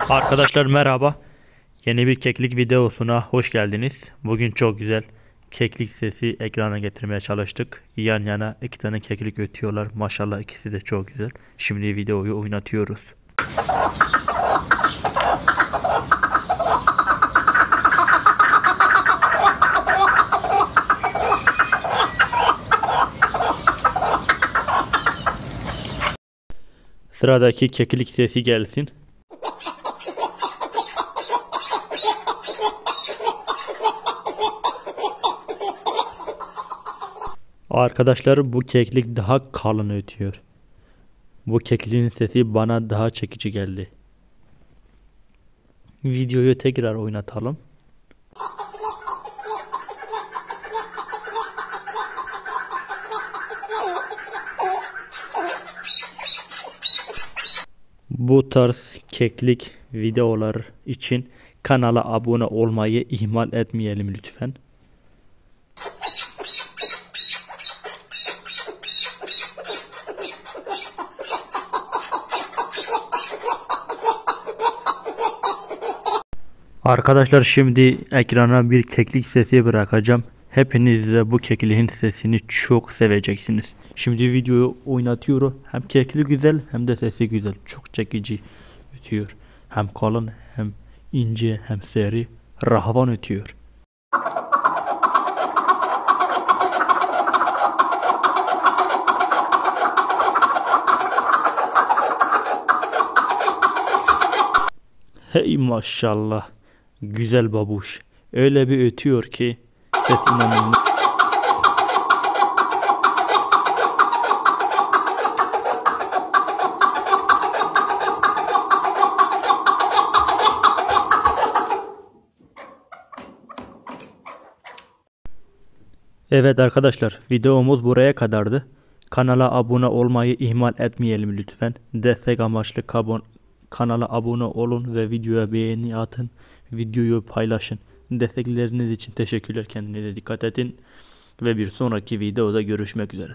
Arkadaşlar merhaba. Yeni bir keklik videosuna hoş geldiniz. Bugün çok güzel keklik sesi ekrana getirmeye çalıştık. Yan yana iki tane keklik ötüyorlar. Maşallah ikisi de çok güzel. Şimdi videoyu oynatıyoruz. Sıradaki keklik sesi gelsin. Arkadaşlar bu keklik daha kalın ötüyor. Bu kekliğin sesi bana daha çekici geldi. Videoyu tekrar oynatalım. Bu tarz keklik videolar için kanala abone olmayı ihmal etmeyelim lütfen. Arkadaşlar şimdi ekrana bir keklik sesi bırakacağım. Hepiniz de bu kekliğin sesini çok seveceksiniz. Şimdi videoyu oynatıyorum. Hem kekli güzel hem de sesi güzel. Çok çekici ötüyor. Hem kalın hem ince hem seri. Rahvan ötüyor. Hey maşallah. Güzel babuş. Öyle bir ötüyor ki ses inanılmaz. Evet arkadaşlar, videomuz buraya kadardı. Kanala abone olmayı ihmal etmeyelim lütfen. Destek amaçlı kanala abone olun ve videoya beğeni atın. Videoyu paylaşın. Destekleriniz için teşekkürler. Kendinize dikkat edin. Ve bir sonraki videoda görüşmek üzere.